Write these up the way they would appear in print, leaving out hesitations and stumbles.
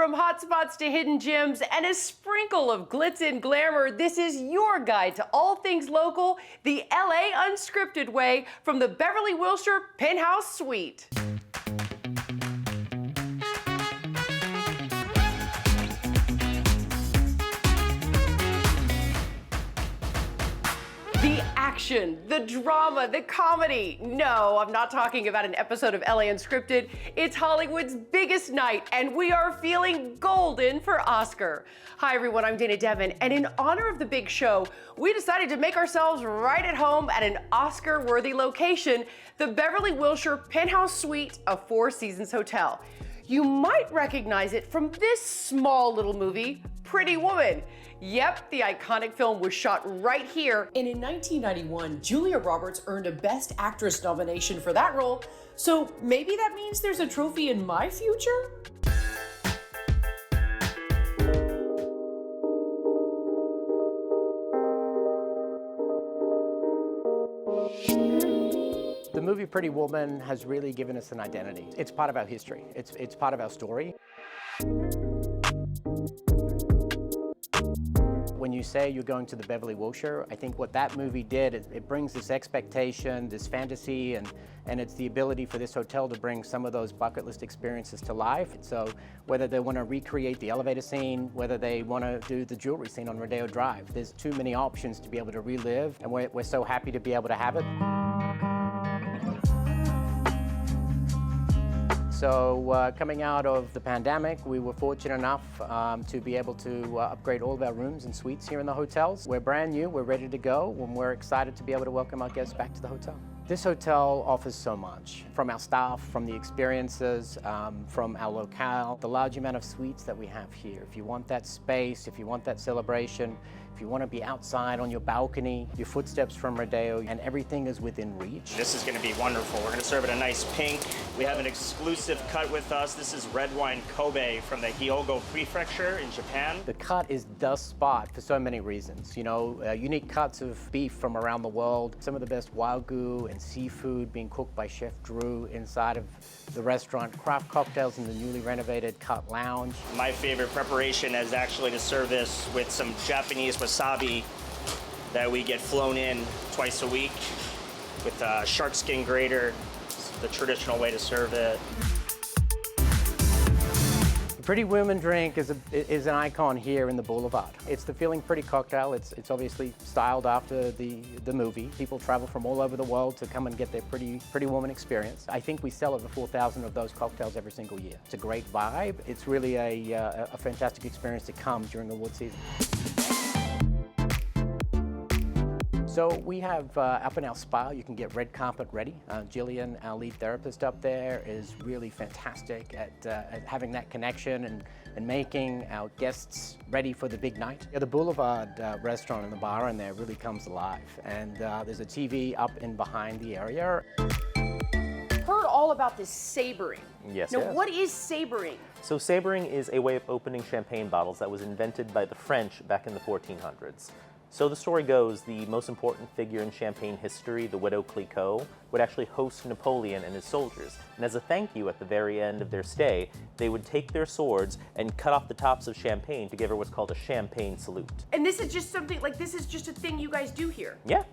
From hotspots to hidden gems and a sprinkle of glitz and glamour, this is your guide to all things local, the LA Unscripted way from the Beverly Wilshire Penthouse Suite. The action, the drama, the comedy. No, I'm not talking about an episode of LA Unscripted. It's Hollywood's biggest night, and we are feeling golden for Oscar. Hi everyone, I'm Dana Devin, and in honor of the big show, we decided to make ourselves right at home at an Oscar-worthy location, the Beverly Wilshire Penthouse Suite of Four Seasons Hotel. You might recognize it from this small little movie, Pretty Woman. Yep, the iconic film was shot right here. And in 1991, Julia Roberts earned a Best Actress nomination for that role. So maybe that means there's a trophy in my future? The movie Pretty Woman has really given us an identity. It's part of our history. It's part of our story. When you say you're going to the Beverly Wilshire, I think what that movie did, it brings this expectation, this fantasy, and it's the ability for this hotel to bring some of those bucket list experiences to life. So whether they want to recreate the elevator scene, whether they want to do the jewelry scene on Rodeo Drive, there's too many options to be able to relive, and we're so happy to be able to have it. So coming out of the pandemic, we were fortunate enough to be able to upgrade all of our rooms and suites here in the hotels. We're brand new, we're ready to go, and we're excited to be able to welcome our guests back to the hotel. This hotel offers so much, from our staff, from the experiences, from our locale, the large amount of suites that we have here. If you want that space, if you want that celebration, if you want to be outside on your balcony, your footsteps from Rodeo, and everything is within reach. This is going to be wonderful. We're going to serve it a nice pink. We have an exclusive cut with us. This is red wine Kobe from the Hyogo Prefecture in Japan. The cut is the spot for so many reasons. You know, unique cuts of beef from around the world, some of the best wagyu and seafood being cooked by Chef Drew inside of the restaurant, craft cocktails in the newly renovated Cut Lounge. My favorite preparation is actually to serve this with some Japanese wasabi that we get flown in twice a week with a shark skin grater. It's the traditional way to serve it. The Pretty Woman drink is an icon here in the Boulevard. It's the Feeling Pretty cocktail. It's obviously styled after the movie. People travel from all over the world to come and get their Pretty Woman experience. I think we sell over 4,000 of those cocktails every single year. It's a great vibe. It's really a fantastic experience to come during award season. So we have up in our spa, you can get red carpet ready. Jillian, our lead therapist up there, is really fantastic at having that connection and making our guests ready for the big night. The Boulevard restaurant and the bar in there really comes alive. And there's a TV up in behind the area. Heard all about this sabering. Yes. Now, what is sabering? So sabering is a way of opening champagne bottles that was invented by the French back in the 1400s. So the story goes, the most important figure in champagne history, the widow Clicquot, would actually host Napoleon and his soldiers. And as a thank you at the very end of their stay, they would take their swords and cut off the tops of champagne to give her what's called a champagne salute. And this is just something, like this is just a thing you guys do here. Yeah.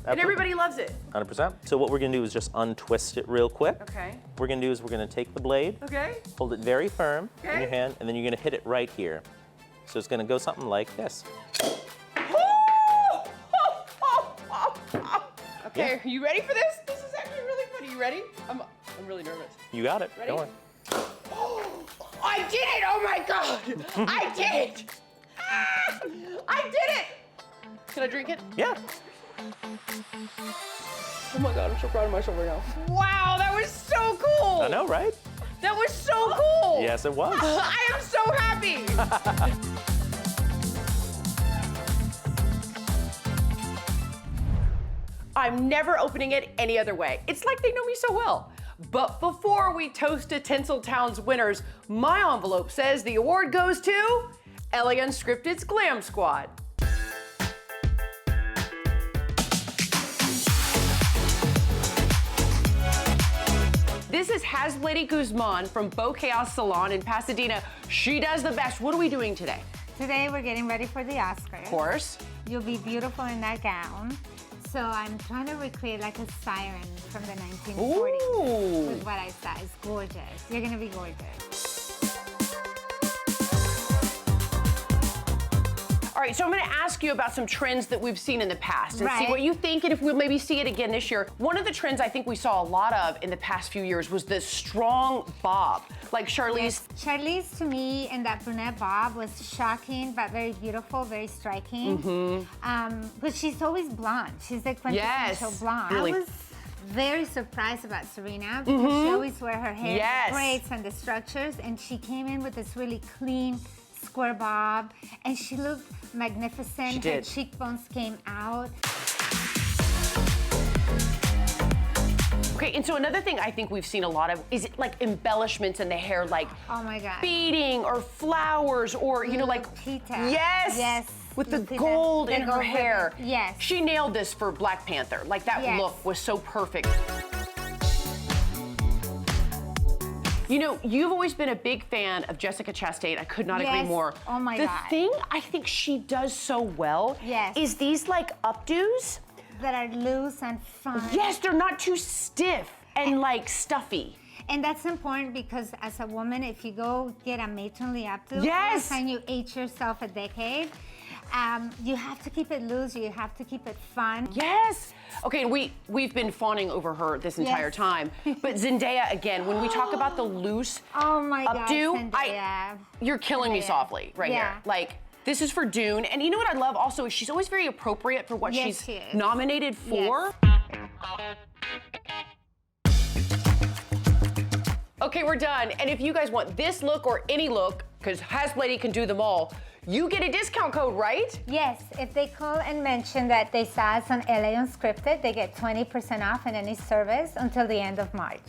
And everybody loves it. 100%. So what we're gonna do is just untwist it real quick. Okay. What we're gonna do is we're gonna take the blade, Okay. hold it very firm in Okay. your hand, and then you're gonna hit it right here. So it's gonna go something like this. Okay, are you ready for this? This is actually really funny. You ready? I'm really nervous. You got it. Ready? Go on. I did it! Oh my God! I did it! Ah! I did it! Can I drink it? Yeah. Oh my God, I'm so proud of myself right now. Wow, that was so cool! I know, right? That was so cool! Yes, it was. I am so happy! I'm never opening it any other way. It's like they know me so well. But before we toast to Tinseltown's winners, my envelope says the award goes to LA Unscripted's Glam Squad. This is Lady Guzman from Beau Chaos Salon in Pasadena. She does the best. What are we doing today? Today we're getting ready for the Oscars. Of course. You'll be beautiful in that gown. So I'm trying to recreate like a siren from the 1940s. Ooh. With what I saw. It's gorgeous. You're gonna be gorgeous. All right, so I'm gonna ask you about some trends that we've seen in the past and see Right. what you think and if we'll maybe see it again this year. One of the trends I think we saw a lot of in the past few years was the strong bob. Like Charlize. Yes. Charlize, to me, in that brunette bob was shocking, but very beautiful, very striking. But she's always blonde. She's the quintessential Yes, blonde. really. I was very surprised about Serena because she always wear her hair Yes. braids and the structures, and she came in with this really clean square bob, and she looked magnificent. She Her did. cheekbones came out. Okay, and so another thing I think we've seen a lot of is like embellishments in the hair, like Oh my God. beading or flowers or, you know, like. Lupita. Yes! Yes. With the Lupita. gold The in her gold hair. ribbon. Yes. She nailed this for Black Panther. Like that Yes. look was so perfect. You know, you've always been a big fan of Jessica Chastain. I could not agree Yes. more. Oh my the God. The thing I think she does so well Yes. is these like updos. That are loose and fun. Yes, they're not too stiff and like stuffy. And that's important because as a woman, if you go get a matronly updo, Yes. and you age yourself a decade, you have to keep it loose, you have to keep it fun. Yes. Okay, we've been fawning over her this entire Yes. time. But Zendaya, again, when we talk about the loose Oh my God, updo, Zendaya. you're killing me Zendaya. softly right Yeah. here. Like, this is for Dune. And you know what I love also is she's always very appropriate for what Yes, she's she is. nominated for. Okay, we're done. And if you guys want this look or any look, because Lady can do them all, you get a discount code, right? Yes, if they call and mention that they saw us on LA Unscripted, they get 20% off in any service until the end of March.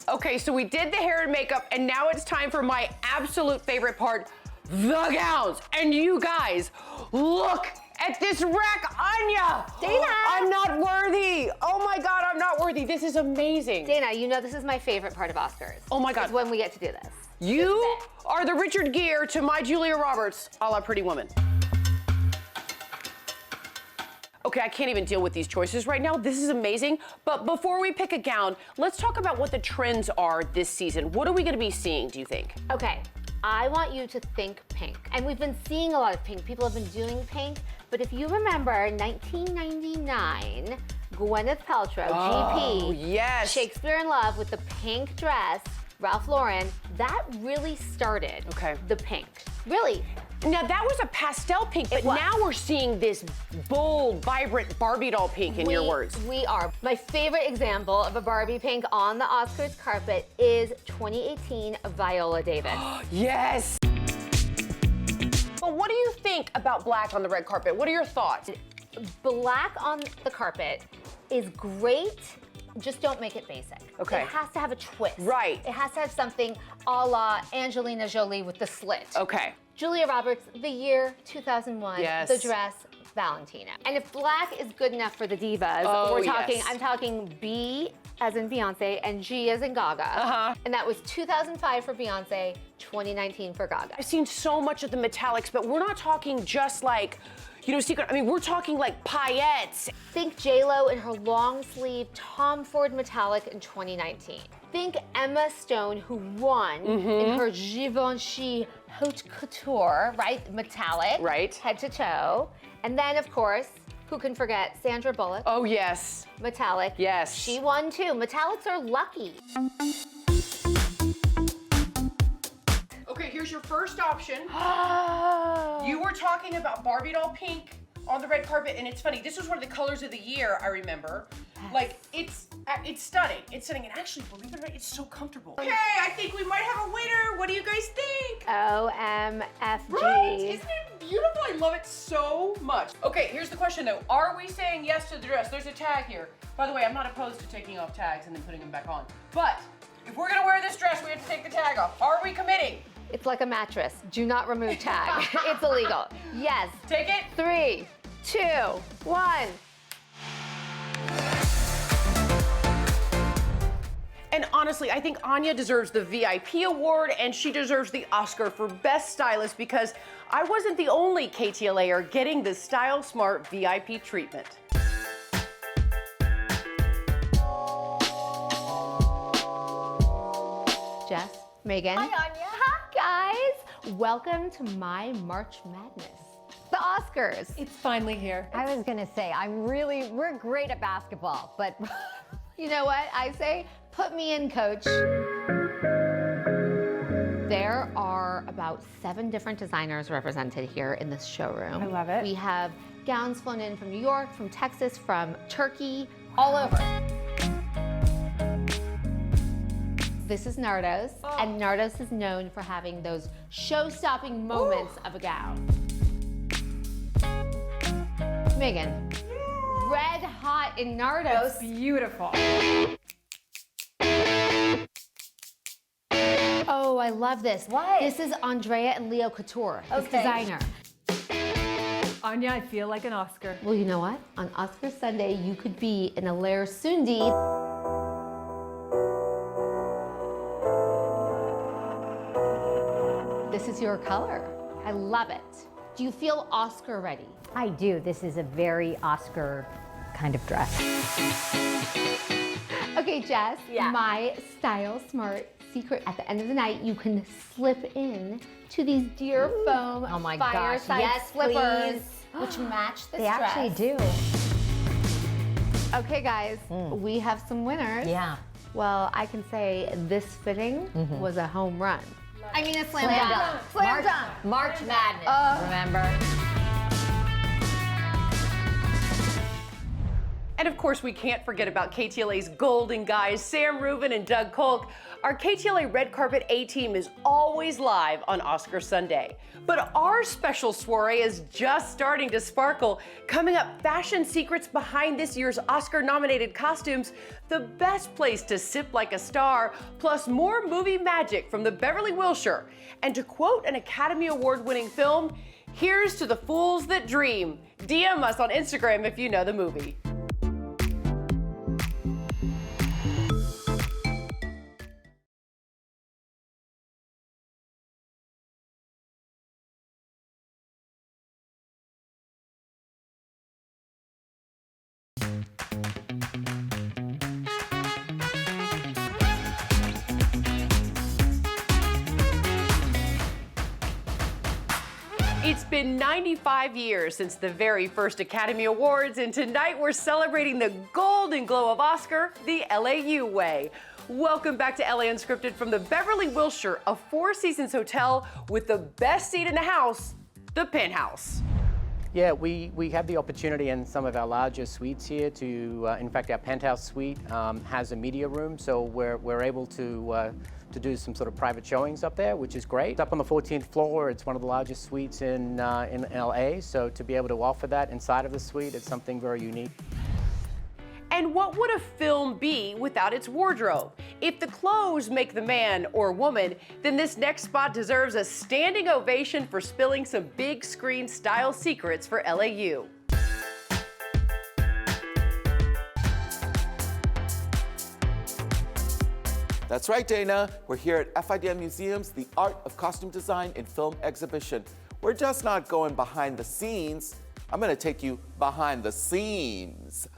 Okay, so we did the hair and makeup, and now it's time for my absolute favorite part, the gowns. And you guys, look at this rack, Anya. Dana. I'm not worthy. Oh my God, I'm not worthy. This is amazing. Dana, you know this is my favorite part of Oscars. Oh my God. Is when we get to do this. You are the Richard Gere to my Julia Roberts, a la Pretty Woman. Okay, I can't even deal with these choices right now. This is amazing. But before we pick a gown, let's talk about what the trends are this season. What are we gonna be seeing, do you think? Okay, I want you to think pink. And we've been seeing a lot of pink. People have been doing pink. But if you remember 1999, Gwyneth Paltrow, Oh, GP, yes. Shakespeare in Love with the pink dress, Ralph Lauren, that really started the pink. Really. Now that was a pastel pink, but was. now we're seeing this bold, vibrant Barbie doll pink in your words. We are. My favorite example of a Barbie pink on the Oscars carpet is 2018 Viola Davis. Yes. But what do you think about black on the red carpet? What are your thoughts? Black on the carpet is great, just don't make it basic. Okay. It has to have a twist. Right. It has to have something a la Angelina Jolie with the slit. Okay. Julia Roberts, the year 2001, Yes. the dress, Valentina. And if black is good enough for the divas, Oh, yes. I'm talking B as in Beyonce and G as in Gaga. And that was 2005 for Beyonce, 2019 for Gaga. I've seen so much of the metallics, but we're not talking just like, you know, secret. I mean, we're talking like paillettes. Think J-Lo in her long sleeve Tom Ford metallic in 2019. Think Emma Stone, who won in her Givenchy haute couture, right? Metallic. Right. Head to toe. And then, of course, who can forget Sandra Bullock? Oh, yes. Metallic. Yes. She won too. Metallics are lucky. Okay, here's your first option. You were talking about Barbie doll pink on the red carpet, and it's funny. This was one of the colors of the year, I remember. Like, it's stunning. It's stunning, and actually, believe it or not, it's so comfortable. Okay, I think we might have a winner. What do you guys think? OMFG. Right? Isn't it beautiful? I love it so much. Okay, here's the question though. Are we saying yes to the dress? There's a tag here. By the way, I'm not opposed to taking off tags and then putting them back on. But if we're gonna wear this dress, we have to take the tag off. Are we committing? It's like a mattress. Do not remove tag. It's illegal. Yes. Take it? 3, 2, 1. And honestly, I think Anya deserves the VIP award and she deserves the Oscar for Best Stylist because I wasn't the only KTLAer getting the Style Smart VIP treatment. Jess, Megan. Hi, Anya. Hi, guys. Welcome to my March Madness, the Oscars. It's finally here. I was gonna say, we're great at basketball, but You know what I say? Put me in, coach. There are about 7 different designers represented here in this showroom. I love it. We have gowns flown in from New York, from Texas, from Turkey, all over. This is Nardos, and Nardos is known for having those show-stopping moments of a gown. Megan, red hot in Nardos. Beautiful. Oh, I love this. What? This is Andrea and Leo Couture, this Okay. designer. Anya, I feel like an Oscar. Well, you know what? On Oscar Sunday, you could be in a Lair Sundi. This is your color. I love it. Do you feel Oscar ready? I do. This is a very Oscar kind of dress. Okay, Jess, Yeah. my Style Smart secret. At the end of the night, you can slip in to these deer foam Oh my gosh, fireside yes, slippers. please. Which match this They actually do. Okay, guys, we have some winners. Yeah. Well, I can say this fitting was a home run. I mean, a slam Slam dunk. dunk. Slam dunk. March Madness, remember? And of course, we can't forget about KTLA's golden guys, Sam Rubin and Doug Kolk. Our KTLA Red Carpet A-Team is always live on Oscar Sunday. But our special soiree is just starting to sparkle. Coming up, fashion secrets behind this year's Oscar-nominated costumes, the best place to sip like a star, plus more movie magic from the Beverly Wilshire. And to quote an Academy Award-winning film, here's to the fools that dream. DM us on Instagram if you know the movie. It's been 95 years since the very first Academy Awards, and tonight we're celebrating the golden glow of Oscar the LAU way. Welcome back to LA Unscripted from the Beverly Wilshire, a 4 Seasons hotel with the best seat in the house, the penthouse. Yeah, we have the opportunity in some of our larger suites here to, in fact, our penthouse suite has a media room, so we're able to do some sort of private showings up there, which is great. Up on the 14th floor, it's one of the largest suites in LA, so to be able to offer that inside of the suite, it's something very unique. And what would a film be without its wardrobe? If the clothes make the man or woman, then this next spot deserves a standing ovation for spilling some big screen style secrets for LAU. That's right, Dana. We're here at FIDM Museum's The Art of Costume Design in Film exhibition. We're just not going behind the scenes. I'm going to take you behind the scenes.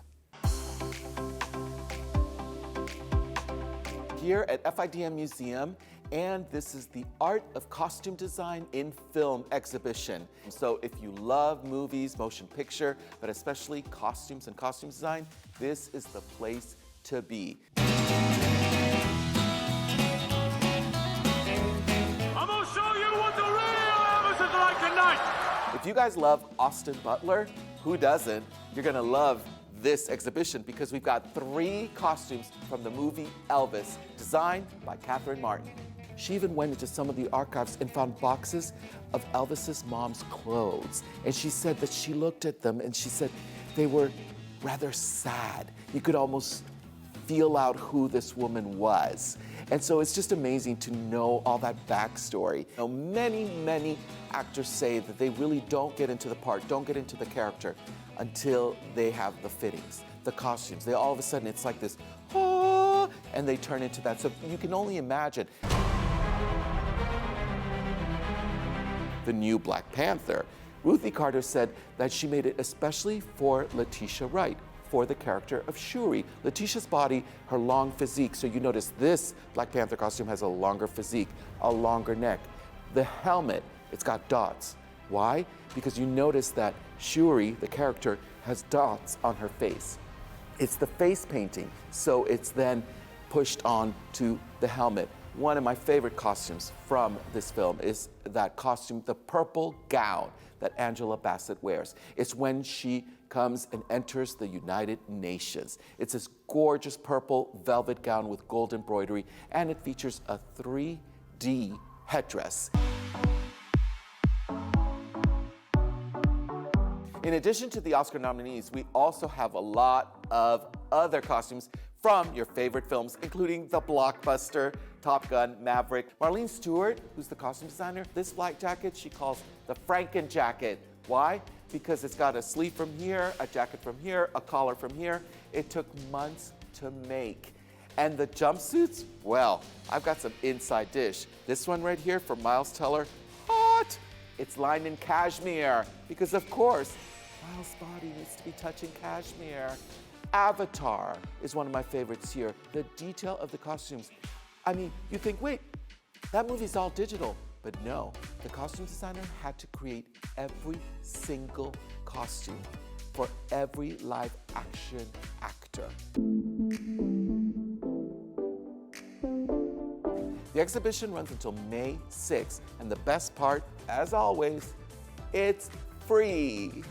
Here at FIDM Museum, and this is the Art of Costume Design in Film exhibition. So if you love movies, motion picture, but especially costumes and costume design, this is the place to be. I'm gonna show you what the real Elvis is like tonight. If you guys love Austin Butler, who doesn't? You're gonna love this exhibition because we've got 3 costumes from the movie Elvis, designed by Catherine Martin. She even went into some of the archives and found boxes of Elvis's mom's clothes. And she said that she looked at them and she said they were rather sad. You could almost feel out who this woman was. And so it's just amazing to know all that backstory. You know, many actors say that they really don't get into the part, don't get into the character until they have the fittings, the costumes. They all of a sudden, it's like this, oh, and they turn into that. So you can only imagine. The new Black Panther, Ruthie Carter said that she made it especially for Letitia Wright, for the character of Shuri. Letitia's body, her long physique, so you notice this Black Panther costume has a longer physique, a longer neck. The helmet, it's got dots. Why? Because you notice that Shuri, the character, has dots on her face. It's the face painting, so it's then pushed on to the helmet. One of my favorite costumes from this film is that costume, the purple gown that Angela Bassett wears. It's when she comes and enters the United Nations. It's this gorgeous purple velvet gown with gold embroidery, and it features a 3D headdress. In addition to the Oscar nominees, we also have a lot of other costumes from your favorite films, including the blockbuster Top Gun Maverick. Marlene Stewart, who's the costume designer, this flight jacket she calls the Franken jacket. Why? Because it's got a sleeve from here, a jacket from here, a collar from here. It took months to make. And the jumpsuits, well, I've got some inside dish. This one right here from Miles Teller, hot! It's lined in cashmere, because of course, Miles' body needs to be touching cashmere. Avatar is one of my favorites here. The detail of the costumes. I mean, you think, wait, that movie's all digital. But no, the costume designer had to create every single costume for every live action actor. The exhibition runs until May 6th, and the best part, as always, it's free.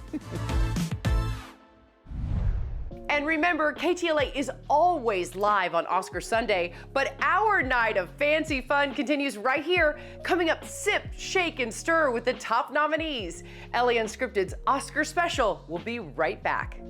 And remember, KTLA is always live on Oscar Sunday, but our night of fancy fun continues right here. Coming up, sip, shake, and stir with the top nominees. LA Unscripted's Oscar special. We'll be right back.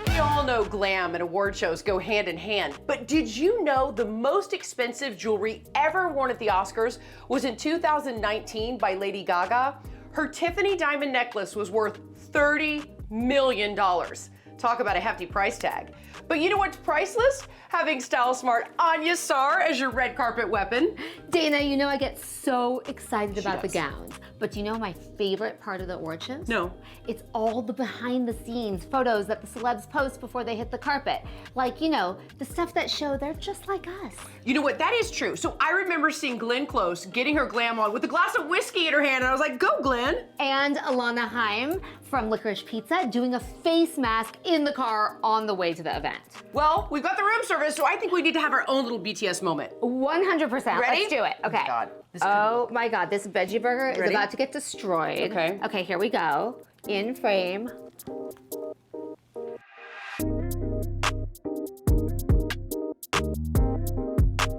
We all know glam and award shows go hand in hand, but did you know the most expensive jewelry ever worn at the Oscars was in 2019 by Lady Gaga? Her Tiffany diamond necklace was worth $30 million. Talk about a hefty price tag. But you know what's priceless? Having style smart Anya Sar as your red carpet weapon. Dana, you know I get so excited about the does. gowns. But do you know my favorite part of the award shows? No. It's all the behind the scenes photos that the celebs post before they hit the carpet. Like, you know, the stuff that show they're just like us. You know what, that is true. So I remember seeing Glenn Close getting her glam on with a glass of whiskey in her hand, and I was like, go Glenn. And Alana Haim from Licorice Pizza doing a face mask in the car on the way to the event. Well, we've got the room service, so I think we need to have our own little BTS moment. 100%. Ready? Let's do it. Okay. Oh my God. Oh my God, this veggie burger is Ready? about to get destroyed. Okay. Okay, here we go. In frame.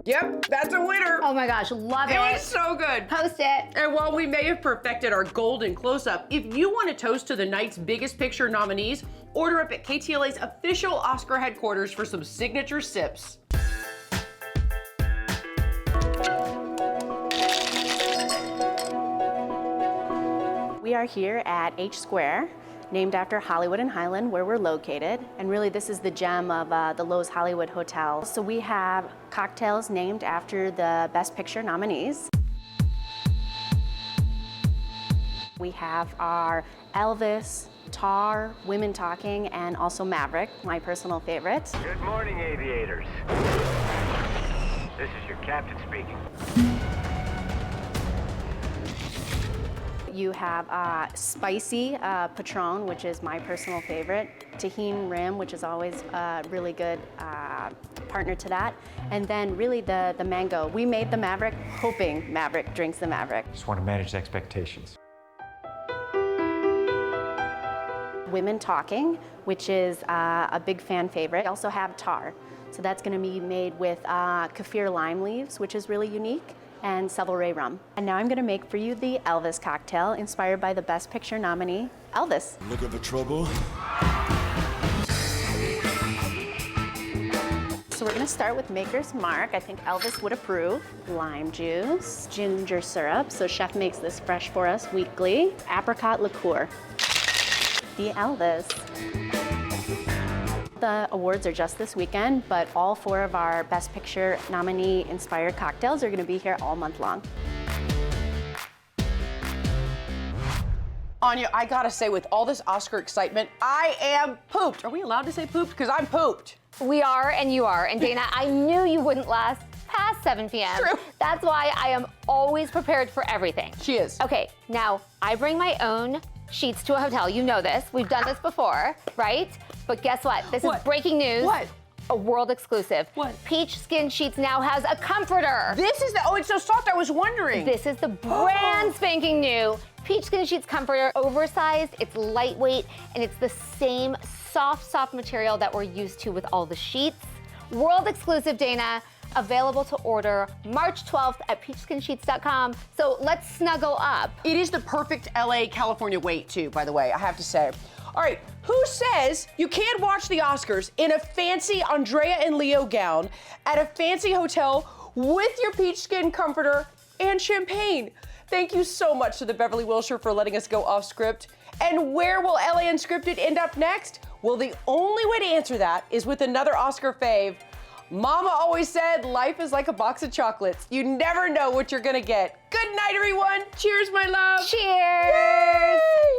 Yep, that's a winner. Oh my gosh, love It it. was so good. Post it. And while we may have perfected our golden close-up, if you want to toast to the night's biggest picture nominees, order up at KTLA's official Oscar headquarters for some signature sips. We are here at H Square, named after Hollywood and Highland, where we're located. And really, this is the gem of the Lowe's Hollywood Hotel. So we have cocktails named after the Best Picture nominees. We have our Elvis, Tar, Women Talking, and also Maverick, my personal favorite. Good morning, aviators. This is your captain speaking. You have spicy Patron, which is my personal favorite. Tahini Rim, which is always a really good partner to that. And then really the mango. We made the Maverick hoping Maverick drinks the Maverick. Just want to manage expectations. Women Talking, which is a big fan favorite. We also have Tar. So that's going to be made with kaffir lime leaves, which is really unique. and sabering rum. And now I'm gonna make for you the Elvis cocktail, inspired by the Best Picture nominee, Elvis. Looking for trouble? So we're gonna start with Maker's Mark. I think Elvis would approve. Lime juice, ginger syrup, so chef makes this fresh for us weekly. Apricot liqueur. The Elvis. The awards are just this weekend, but all 4 of our Best Picture nominee inspired cocktails are gonna be here all month long. Anya, I gotta say, with all this Oscar excitement, I am pooped. Are we allowed to say pooped? Because I'm pooped. We are, and you are. And Dana, I knew you wouldn't last past 7 p.m. True. That's why I am always prepared for everything. She is. Okay, now I bring my own sheets to a hotel. You know this. We've done this before, right? But guess what? This is breaking news. What? A world exclusive. What? Peach Skin Sheets now has a comforter. This is the, oh, it's so soft, I was wondering. This is the brand spanking new Peach Skin Sheets comforter. Oversized, it's lightweight, and it's the same soft material that we're used to with all the sheets. World exclusive, Dana. Available to order March 12th at peachskinsheets.com. So let's snuggle up. It is the perfect LA, California weight too, by the way, I have to say. All right, who says you can't watch the Oscars in a fancy Andrea and Leo gown at a fancy hotel with your peach skin comforter and champagne? Thank you so much to the Beverly Wilshire for letting us go off script. And where will LA Unscripted end up next? Well, the only way to answer that is with another Oscar fave. Mama always said life is like a box of chocolates. You never know what you're gonna get. Good night, everyone. Cheers, my love. Cheers. Yay!